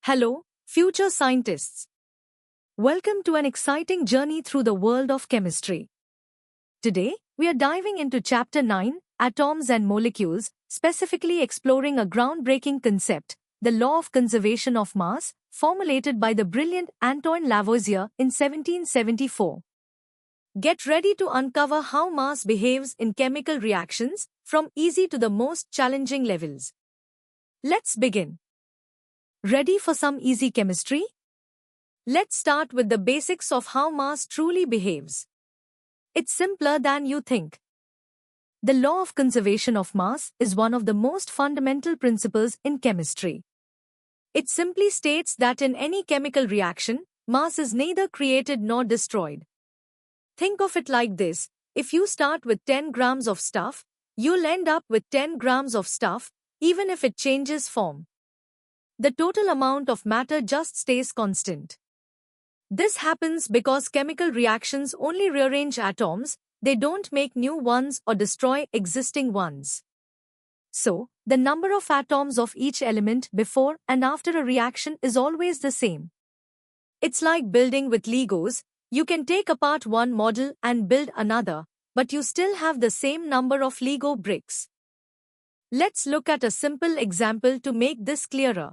Hello, future scientists. Welcome to an exciting journey through the world of chemistry. Today, we are diving into Chapter 9, Atoms and Molecules, specifically exploring a groundbreaking concept, the law of conservation of mass, formulated by the brilliant Antoine Lavoisier in 1774. Get ready to uncover how mass behaves in chemical reactions, from easy to the most challenging levels. Let's begin. Ready for some easy chemistry? Let's start with the basics of how mass truly behaves. It's simpler than you think. The law of conservation of mass is one of the most fundamental principles in chemistry. It simply states that in any chemical reaction, mass is neither created nor destroyed. Think of it like this: if you start with 10 grams of stuff, you'll end up with 10 grams of stuff, even if it changes form. The total amount of matter just stays constant. This happens because chemical reactions only rearrange atoms, they don't make new ones or destroy existing ones. So, the number of atoms of each element before and after a reaction is always the same. It's like building with Legos. You can take apart one model and build another, but you still have the same number of Lego bricks. Let's look at a simple example to make this clearer.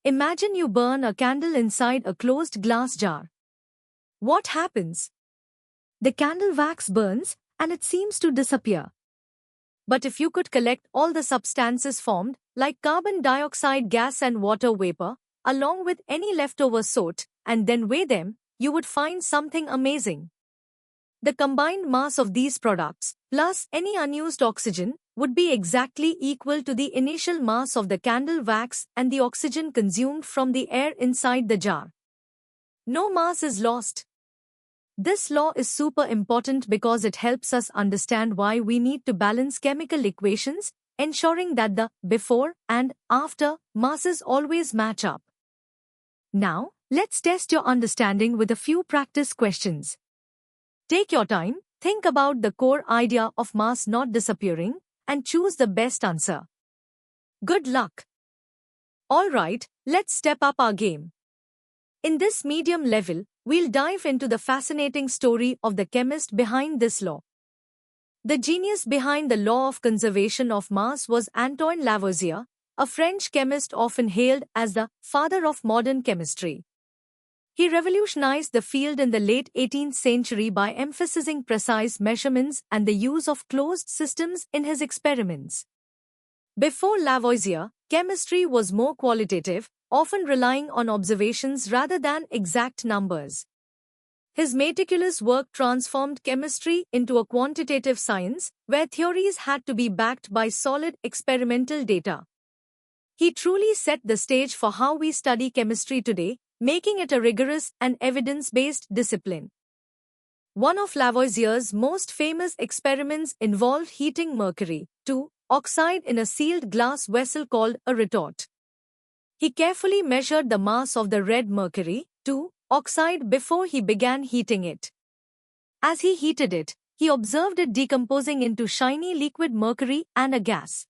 Imagine you burn a candle inside a closed glass jar. What happens? The candle wax burns, and it seems to disappear. But if you could collect all the substances formed, like carbon dioxide gas and water vapor, along with any leftover soot, and then weigh them, you would find something amazing. The combined mass of these products, plus any unused oxygen, would be exactly equal to the initial mass of the candle wax and the oxygen consumed from the air inside the jar. No mass is lost. This law is super important because it helps us understand why we need to balance chemical equations, ensuring that the before and after masses always match up. Now, let's test your understanding with a few practice questions. Take your time, think about the core idea of mass not disappearing, and choose the best answer. Good luck! Alright, let's step up our game. In this medium level, we'll dive into the fascinating story of the chemist behind this law. The genius behind the law of conservation of mass was Antoine Lavoisier, a French chemist often hailed as the father of modern chemistry. He revolutionized the field in the late 18th century by emphasizing precise measurements and the use of closed systems in his experiments. Before Lavoisier, chemistry was more qualitative, often relying on observations rather than exact numbers. His meticulous work transformed chemistry into a quantitative science, where theories had to be backed by solid experimental data. He truly set the stage for how we study chemistry today, making it a rigorous and evidence-based discipline. One of Lavoisier's most famous experiments involved heating mercury oxide in a sealed glass vessel called a retort. He carefully measured the mass of the red mercury oxide before he began heating it. As he heated it, he observed it decomposing into shiny liquid mercury and a gas.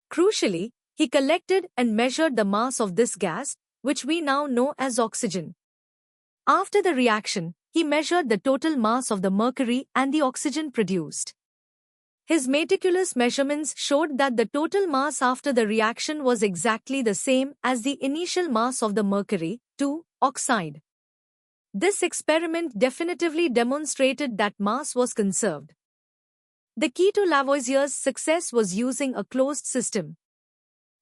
Crucially, he collected and measured the mass of this gas, which we now know as oxygen. After the reaction, he measured the total mass of the mercury and the oxygen produced. His meticulous measurements showed that the total mass after the reaction was exactly the same as the initial mass of the mercury oxide. This experiment definitively demonstrated that mass was conserved. The key to Lavoisier's success was using a closed system.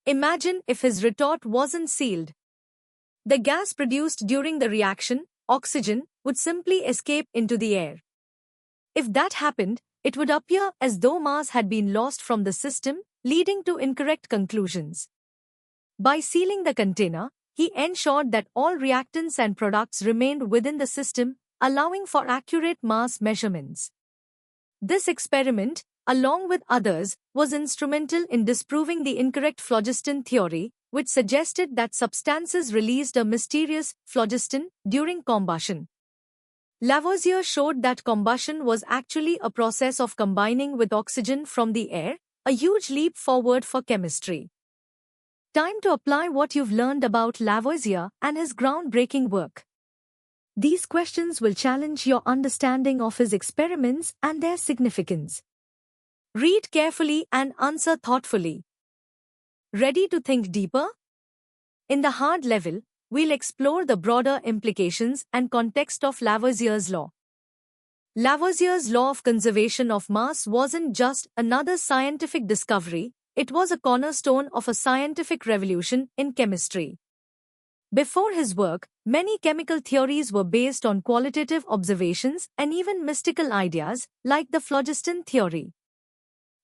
Imagine if his retort wasn't sealed. The gas produced during the reaction, oxygen, would simply escape into the air. If that happened, it would appear as though mass had been lost from the system, leading to incorrect conclusions. By sealing the container, he ensured that all reactants and products remained within the system, allowing for accurate mass measurements. This experiment, along with others, was instrumental in disproving the incorrect phlogiston theory, which suggested that substances released a mysterious phlogiston during combustion. Lavoisier showed that combustion was actually a process of combining with oxygen from the air, a huge leap forward for chemistry. Time to apply what you've learned about Lavoisier and his groundbreaking work. These questions will challenge your understanding of his experiments and their significance. Read carefully and answer thoughtfully. Ready to think deeper? In the hard level, we'll explore the broader implications and context of Lavoisier's law. Lavoisier's law of conservation of mass wasn't just another scientific discovery, it was a cornerstone of a scientific revolution in chemistry. Before his work, many chemical theories were based on qualitative observations and even mystical ideas, like the phlogiston theory.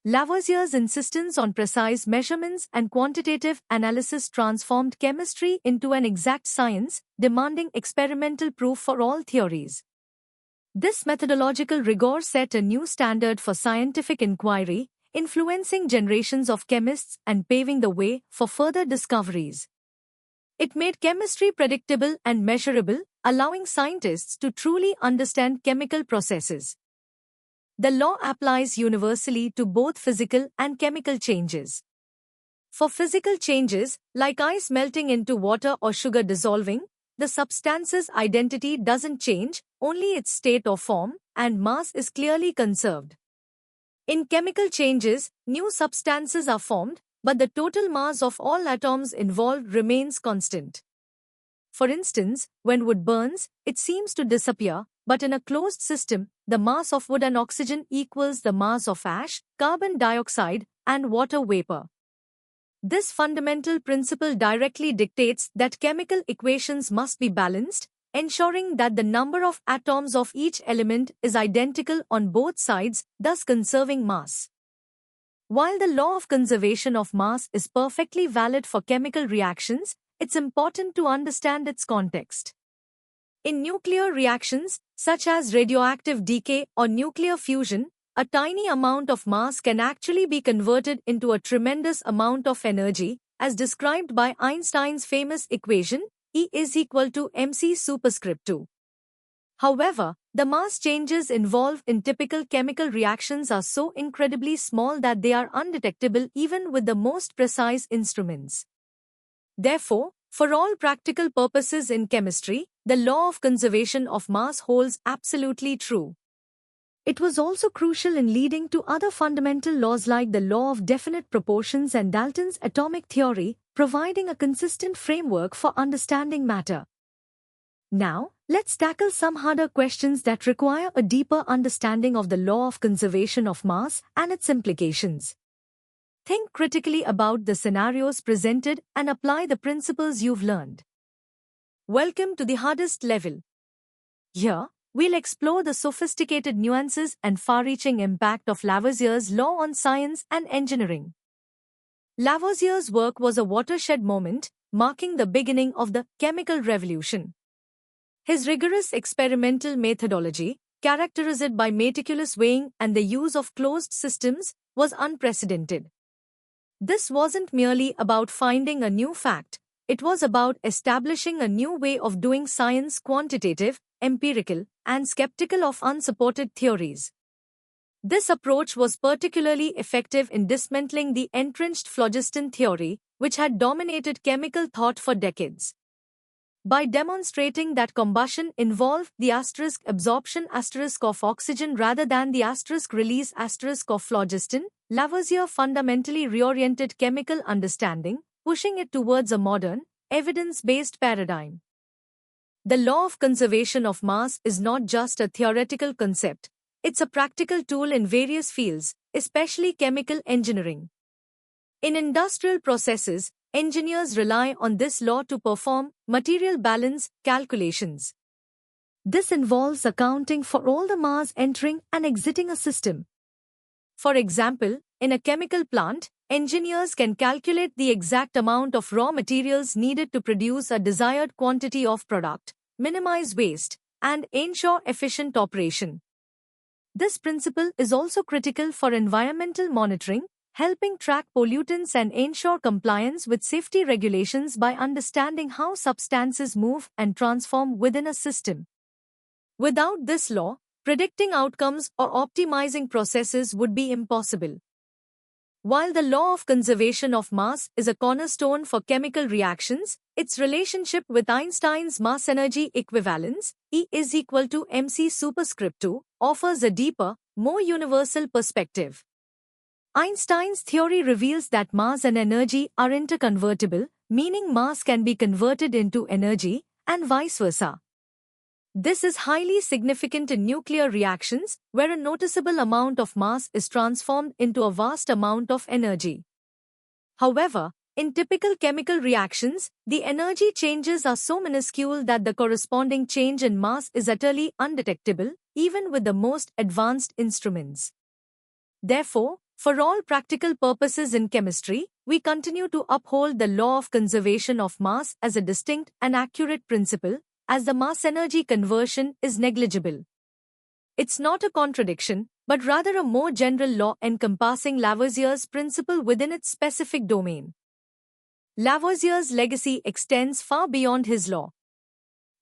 Lavoisier's insistence on precise measurements and quantitative analysis transformed chemistry into an exact science, demanding experimental proof for all theories. This methodological rigor set a new standard for scientific inquiry, influencing generations of chemists and paving the way for further discoveries. It made chemistry predictable and measurable, allowing scientists to truly understand chemical processes. The law applies universally to both physical and chemical changes. For physical changes, like ice melting into water or sugar dissolving, the substance's identity doesn't change, only its state or form, and mass is clearly conserved. In chemical changes, new substances are formed, but the total mass of all atoms involved remains constant. For instance, when wood burns, it seems to disappear, but in a closed system, the mass of wood and oxygen equals the mass of ash, carbon dioxide, and water vapor. This fundamental principle directly dictates that chemical equations must be balanced, ensuring that the number of atoms of each element is identical on both sides, thus conserving mass. While the law of conservation of mass is perfectly valid for chemical reactions, it's important to understand its context. In nuclear reactions, such as radioactive decay or nuclear fusion, a tiny amount of mass can actually be converted into a tremendous amount of energy, as described by Einstein's famous equation, E is equal to mc superscript 2. However, the mass changes involved in typical chemical reactions are so incredibly small that they are undetectable even with the most precise instruments. Therefore, for all practical purposes in chemistry, the law of conservation of mass holds absolutely true. It was also crucial in leading to other fundamental laws like the law of definite proportions and Dalton's atomic theory, providing a consistent framework for understanding matter. Now, let's tackle some harder questions that require a deeper understanding of the law of conservation of mass and its implications. Think critically about the scenarios presented and apply the principles you've learned. Welcome to the hardest level. Here, we'll explore the sophisticated nuances and far-reaching impact of Lavoisier's law on science and engineering. Lavoisier's work was a watershed moment, marking the beginning of the chemical revolution. His rigorous experimental methodology, characterized by meticulous weighing and the use of closed systems, was unprecedented. This wasn't merely about finding a new fact, it was about establishing a new way of doing science: quantitative, empirical, and skeptical of unsupported theories. This approach was particularly effective in dismantling the entrenched phlogiston theory, which had dominated chemical thought for decades. By demonstrating that combustion involved the absorption of oxygen rather than the release of phlogiston, Lavoisier fundamentally reoriented chemical understanding, pushing it towards a modern, evidence-based paradigm. The law of conservation of mass is not just a theoretical concept, it's a practical tool in various fields, especially chemical engineering. In industrial processes, engineers rely on this law to perform material balance calculations. This involves accounting for all the mass entering and exiting a system. For example, in a chemical plant, engineers can calculate the exact amount of raw materials needed to produce a desired quantity of product, minimize waste, and ensure efficient operation. This principle is also critical for environmental monitoring, helping track pollutants and ensure compliance with safety regulations by understanding how substances move and transform within a system. Without this law, predicting outcomes or optimizing processes would be impossible. While the law of conservation of mass is a cornerstone for chemical reactions, its relationship with Einstein's mass-energy equivalence, E is equal to mc superscript 2, offers a deeper, more universal perspective. Einstein's theory reveals that mass and energy are interconvertible, meaning mass can be converted into energy, and vice versa. This is highly significant in nuclear reactions, where a noticeable amount of mass is transformed into a vast amount of energy. However, in typical chemical reactions, the energy changes are so minuscule that the corresponding change in mass is utterly undetectable, even with the most advanced instruments. Therefore, for all practical purposes in chemistry, we continue to uphold the law of conservation of mass as a distinct and accurate principle, as the mass-energy conversion is negligible. It's not a contradiction, but rather a more general law encompassing Lavoisier's principle within its specific domain. Lavoisier's legacy extends far beyond his law.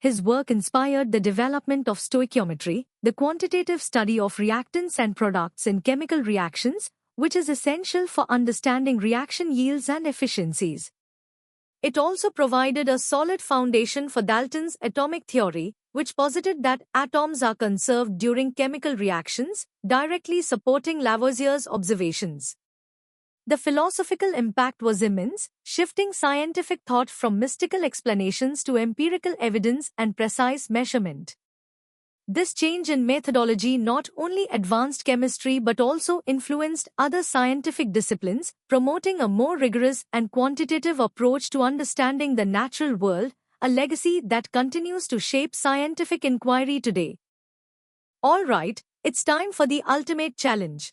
His work inspired the development of stoichiometry, the quantitative study of reactants and products in chemical reactions, which is essential for understanding reaction yields and efficiencies. It also provided a solid foundation for Dalton's atomic theory, which posited that atoms are conserved during chemical reactions, directly supporting Lavoisier's observations. The philosophical impact was immense, shifting scientific thought from mystical explanations to empirical evidence and precise measurement. This change in methodology not only advanced chemistry but also influenced other scientific disciplines, promoting a more rigorous and quantitative approach to understanding the natural world, a legacy that continues to shape scientific inquiry today. All right, it's time for the ultimate challenge.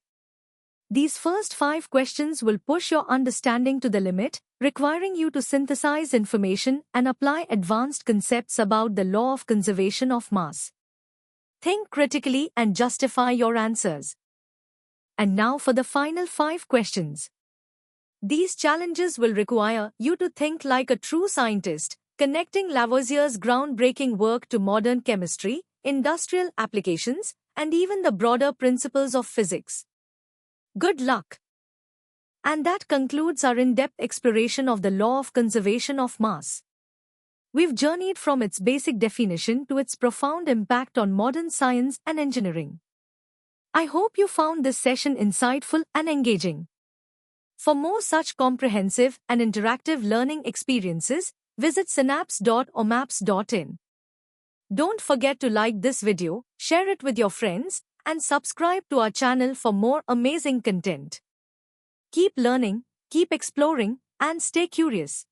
These first 5 questions will push your understanding to the limit, requiring you to synthesize information and apply advanced concepts about the law of conservation of mass. Think critically and justify your answers. And now for the final 5 questions. These challenges will require you to think like a true scientist, connecting Lavoisier's groundbreaking work to modern chemistry, industrial applications, and even the broader principles of physics. Good luck! And that concludes our in-depth exploration of the law of conservation of mass. We've journeyed from its basic definition to its profound impact on modern science and engineering. I hope you found this session insightful and engaging. For more such comprehensive and interactive learning experiences, visit synapse.omaps.in. Don't forget to like this video, share it with your friends, and subscribe to our channel for more amazing content. Keep learning, keep exploring, and stay curious.